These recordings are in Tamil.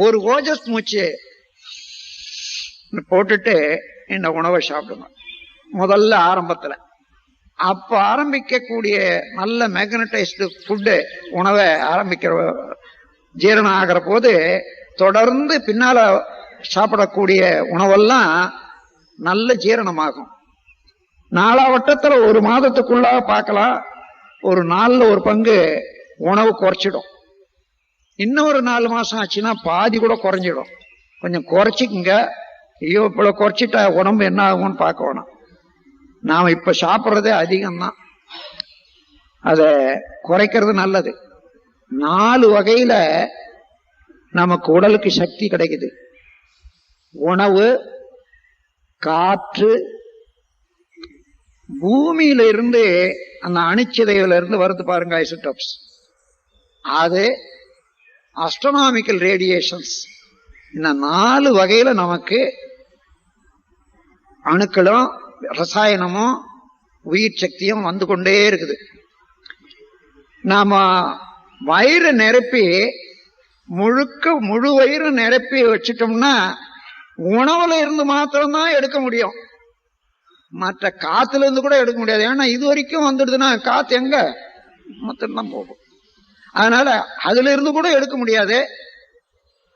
ஒரு ஓஜஸ் மூச்சு போட்டுட்டு இந்த உணவை சாப்பிடுங்க முதல்ல ஆரம்பத்துல. அப்ப ஆரம்பிக்கக்கூடிய நல்ல மேக்னடைஸ்டு ஃபுட்டு உணவை ஆரம்பிக்கிற ஜீரணம் ஆகிற போது தொடர்ந்து பின்னால சாப்பிடக்கூடிய உணவெல்லாம் நல்ல ஜீரணமாகும். நாளாவட்டத்துல ஒரு மாதத்துக்குள்ள பார்க்கலாம், ஒரு நாள்ல ஒரு பங்கு உணவு குறைச்சிடும். இன்னொரு 4 மாசம் ஆச்சுன்னா பாதி கூட குறைஞ்சிடும். கொஞ்சம் குறைச்சிக்குங்க. ஐயோ இவ்வளவு குறைச்சிட்டா உடம்பு என்ன ஆகும்னு பார்க்க வேணும். நாம இப்ப சாப்பிட்றதே அதிகம்தான், அதை குறைக்கிறது நல்லது. 4 வகையில நமக்கு உடலுக்கு சக்தி கிடைக்குது. உணவு, காற்று, பூமியில இருந்து அந்த அணுச்சிதைவுல இருந்து வருது பாருங்க ஐசோடோப்ஸ், அது அஸ்ட்ரோனாமிக்கல் ரேடியேஷன்ஸ். இந்த 4 வகையில நமக்கு அணுக்களும் ரசாயனமும் உயிர் சக்தியும் வந்து கொண்டே இருக்குது. நாம வயிறு நிரப்பி முழு வயிறு நிரப்பி வச்சுட்டோம்னா உணவுல இருந்து மாத்திரம்தான் எடுக்க முடியும், மற்ற காத்துல இருந்து கூட எடுக்க முடியாது. ஏன்னா இது வரைக்கும் வந்துடுதுன்னா காத்து எங்க மொத்தம்தான் போகும். அதனால அதுல இருந்து கூட எடுக்க முடியாது.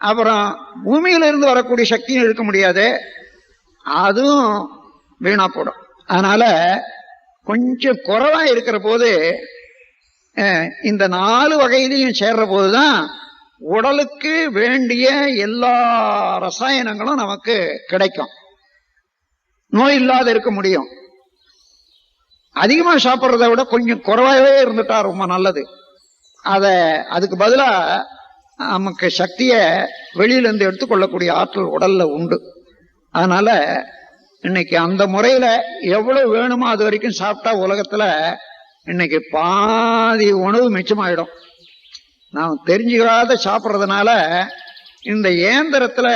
அப்புறம் பூமியில இருந்து வரக்கூடிய சக்தியும் எடுக்க முடியாது, அதுவும் வீணா போடும். அதனால கொஞ்சம் குறைவா இருக்கிற போது இந்த 4 வகையிலையும் சேர்ற போதுதான் உடலுக்கு வேண்டிய எல்லா ரசாயனங்களும் நமக்கு கிடைக்கும், நோய் இல்லாத இருக்க முடியும். அதிகமா சாப்பிட்றத விட கொஞ்சம் குறைவாகவே இருந்துட்டா ரொம்ப நல்லது. அதுக்கு பதிலா நமக்கு சக்திய வெளியில இருந்து எடுத்துக்கொள்ளக்கூடிய ஆற்றல் உடல்ல உண்டு. அதனால இன்னைக்கு அந்த முறையில எவ்வளவு வேணுமோ அது வரைக்கும் சாப்பிட்டா உலகத்துல இன்னைக்கு பாதி உணவு மிச்சமாயிடும். நாம் தெரிஞ்சுக்காத சாப்பிட்றதுனால இந்த இயந்திரத்துல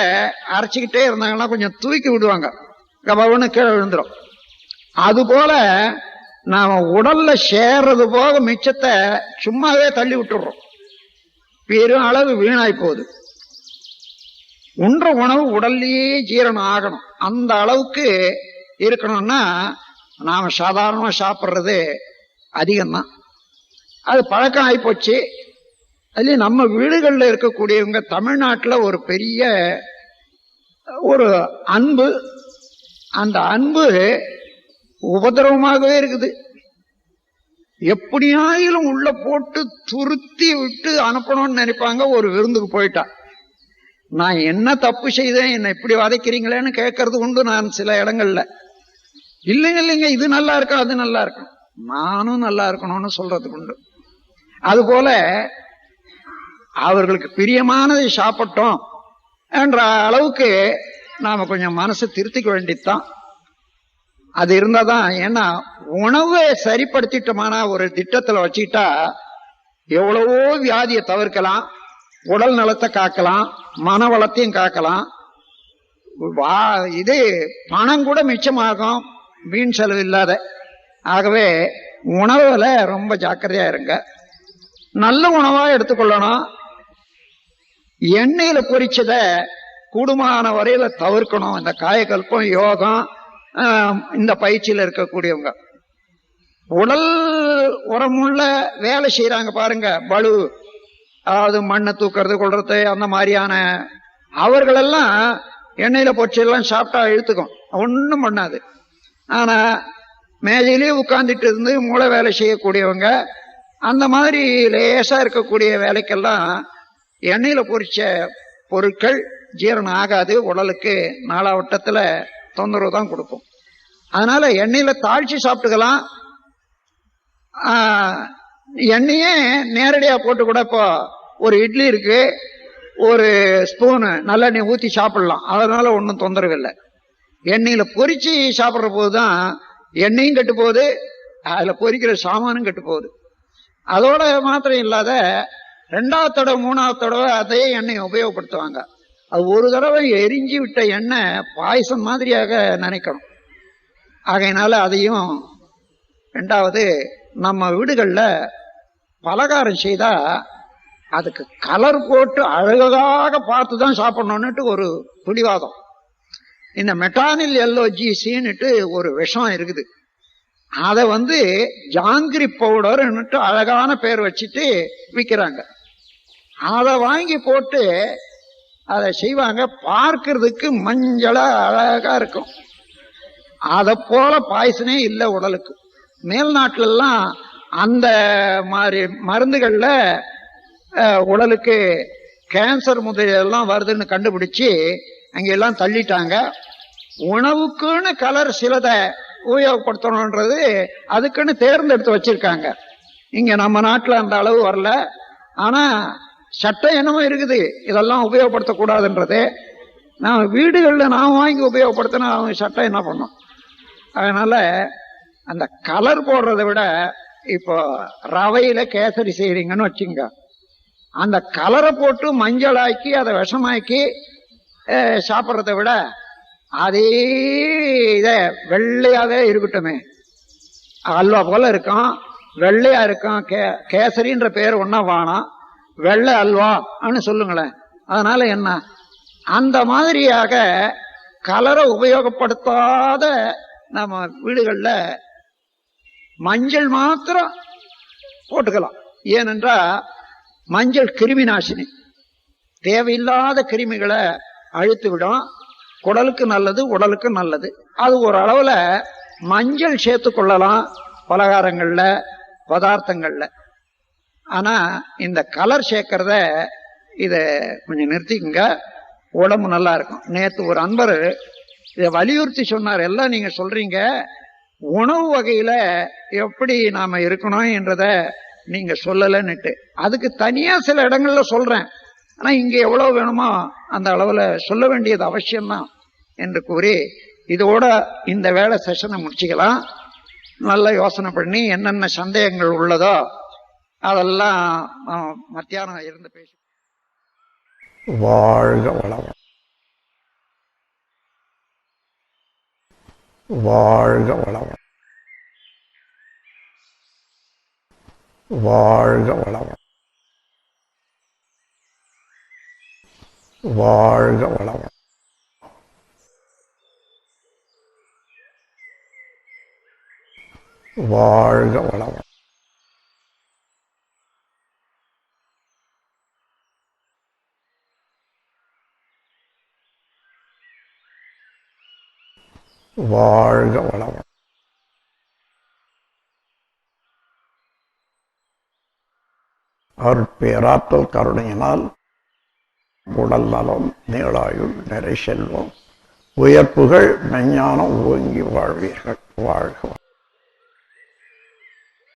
அரைச்சிக்கிட்டே இருந்தாங்கன்னா கொஞ்சம் தூக்கி விடுவாங்க, கபவன்னு கீழே விழுந்துடும். அது போல நாம உடல்ல சேர்றது போக மிச்சத்தை சும்மாவே தள்ளி விட்டுடுறோம், பெரும் அளவு வீணாய் போகுது. உண்ற உணவு உடல்லையே ஜீரணம் ஆகணும். அந்த அளவுக்கு இருக்கணும்னா நாம சாதாரணமா சாப்பிட்றது அதிகம்தான். அது பழக்கம் ஆகிப்போச்சு. அதுலயும் நம்ம வீடுகளில் இருக்கக்கூடியவங்க தமிழ்நாட்டில் ஒரு பெரிய ஒரு அன்பு, அந்த அன்பு உபதிரவமாகவே இருக்குது. எப்படியாயிலும் உள்ள போட்டு துருத்தி விட்டு அனுப்பணும்னு நினைப்பாங்க. ஒரு விருந்துக்கு போயிட்டா நான் என்ன தப்பு செய்தேன், என்ன இப்படி வதைக்கிறீங்களேன்னு கேட்கறது உண்டு நான் சில இடங்கள்ல. இல்லைங்க இது நல்லா இருக்கும் அது நல்லா இருக்கும், நானும் நல்லா இருக்கணும்னு சொல்றதுக்கு உண்டு. அதுபோல அவர்களுக்கு பிரியமானதை சாப்பிட்டோம் என்ற அளவுக்கு நாம கொஞ்சம் மனசை திருத்திக்க வேண்டியதுதான். அது இருந்தாதான். ஏன்னா உணவை சரிப்படுத்திட்டோமான ஒரு திட்டத்துல வச்சுக்கிட்டா எவ்வளவோ வியாதியை தவிர்க்கலாம், உடல் நலத்தை காக்கலாம், மன வளத்தையும் காக்கலாம். இது பணம் கூட மிச்சமாகும், வீண் செலவு இல்லாத. ஆகவே உணவுல ரொம்ப ஜாக்கிரதையா இருங்க. நல்ல உணவா எடுத்துக்கொள்ளணும். எண்ணெயில பொரிச்சத கூடுமான வரையில தவிர்க்கணும். இந்த காயகல்பம், யோகம், இந்த பயிற்சியில இருக்கக்கூடியவங்க உடல் உரமுள்ள வேலை செய்யறாங்க பாருங்க, பளு, அதாவது மண்ணை தூக்கிறது கொள்றது அந்த மாதிரியான அவர்களெல்லாம் எண்ணெயில பொரிச்செல்லாம் சாப்பிட்டா இழுத்துக்கும், ஒன்றும் பண்ணாது. ஆனா மேஜையிலேயே உட்கார்ந்துட்டு இருந்து மூளை வேலை செய்யக்கூடியவங்க அந்த மாதிரி லேசா இருக்கக்கூடிய வேலைக்கெல்லாம் எண்ணெயில பொரிச்ச பொருட்கள் ஜீரணம் ஆகாது, உடலுக்கு நாளாவட்டத்துல தொந்தரவு தான் கொடுக்கும். அதனால எண்ணெயில தாளிச்சு சாப்பிட்டுக்கலாம். எண்ணெயே நேரடியா போட்டு கூட இப்போ ஒரு இட்லி இருக்கு, ஒரு ஸ்பூனு நல்லெண்ணெய் ஊத்தி சாப்பிடலாம், அதனால ஒன்றும் தொந்தரவு இல்லை. எண்ணெயில பொரிச்சு சாப்பிட்ற போதுதான் எண்ணெயும் கெட்டு போகுது, அதுல பொரிக்கிற சாமானும் கெட்டு போகுது. அதோட மாத்திரம் இல்லாத 2வது தடவை 3வது தடவை அதே எண்ணெயை உபயோகப்படுத்துவாங்க. அது ஒரு தடவை எரிஞ்சு விட்ட எண்ணெய் பாயசம் மாதிரியாக நினைக்கணும். ஆகையினால அதையும் 2வது நம்ம வீடுகளில் பலகாரம் செய்தா அதுக்கு கலர் போட்டு அழகாக பார்த்துதான் சாப்பிடணும்னுட்டு ஒரு பிடிவாதம். இந்த மெட்டானில் எல்லோஜிசின்னுட்டு ஒரு விஷம் இருக்குது. அதை ஜாங்கிரி பவுடர்ன்னுட்டு அழகான பேர் வச்சுட்டு விற்கிறாங்க. அதை வாங்கி போட்டு அதை செய்வாங்க. பார்க்கறதுக்கு மஞ்சளா அழகா இருக்கும். அதை போல பாய்சனே இல்லை உடலுக்கு. மேல்நாட்டுல எல்லாம் அந்த மாதிரி மருந்துகள்ல உடலுக்கு கேன்சர் முதலெல்லாம் வருதுன்னு கண்டுபிடிச்சு அங்கெல்லாம் தள்ளிட்டாங்க. உணவுக்குன்னு கலர் சிலதை உபயோகப்படுத்தணுன்றது அதுக்குன்னு தேர்ந்தெடுத்து வச்சிருக்காங்க. இங்க நம்ம நாட்டில் அந்த அளவு வரல. ஆனா சட்டம் என்னமோ இருக்குது இதெல்லாம் உபயோகப்படுத்தக்கூடாதுன்றது. நான் வீடுகளில் நான் வாங்கி உபயோகப்படுத்தினா அவங்க சட்டம் என்ன பண்ணும்? அதனால அந்த கலர் போடுறதை விட இப்போ ரவையில கேசரி செய்றீங்கன்னு வச்சுங்க, அந்த கலரை போட்டு மஞ்சளாக்கி அதை விஷமாக்கி சாப்பிட்றத விட அதே இதை வெள்ளையாவே இருக்கட்டுமே, அல்வா போல இருக்கும், வெள்ளையா இருக்கும். கேசரின்ற பேர் ஒன்னா வேணாம், வெள்ளை அல்வான்னு சொல்லுங்களேன். அதனால என்ன, அந்த மாதிரியாக கலரை உபயோகப்படுத்தாத நம்ம வீடுகளில் மஞ்சள் மாத்திரம் போட்டுக்கலாம். ஏனென்றா மஞ்சள் கிருமி நாசினி, தேவையில்லாத கிருமிகளை அழித்து விடும். குடலுக்கு நல்லது, உடலுக்கு நல்லது. அது ஒரு அளவுல மஞ்சள் சேர்த்து கொள்ளலாம் பலகாரங்கள்ல, பதார்த்தங்கள்ல. ஆனா இந்த கலர் சேர்க்கறத இத கொஞ்சம் நிறுத்திக்குங்க, உடம்பு நல்லா இருக்கும். நேற்று ஒரு அன்பர் இதை வலியுறுத்தி சொன்னார். எல்லாம் நீங்க சொல்றீங்க, உணவு வகையில எப்படி நாம இருக்கணும் என்றத நீங்க சொல்லலன்னுட்டு. அதுக்கு தனியா சில இடங்கள்ல சொல்றேன். ஆனா இங்க எவ்வளவு வேணுமோ அந்த அளவுல சொல்ல வேண்டியது அவசியம்தான் என்று கூறி இதோட இந்த வேலை செஷனை முடிச்சுக்கலாம். நல்லா யோசனை பண்ணி என்னென்ன சந்தேகங்கள் உள்ளதோ அதெல்லாம் மத்தியானம் இருந்து பேசி. வாழ்க வளம், வாழ்க வளம், வாழ்க வளம், வாழ்க வளம், வாழ்க வளம், வாழ்க வளம். அருட்பேராற்றல் கருணையினால் உடல் நலம், நீளாயுள், நிறை செல்வம், உயர்ப்புகள், மெஞ்ஞானம் ஓங்கி வாழ்வீர்கள். வாழ்க.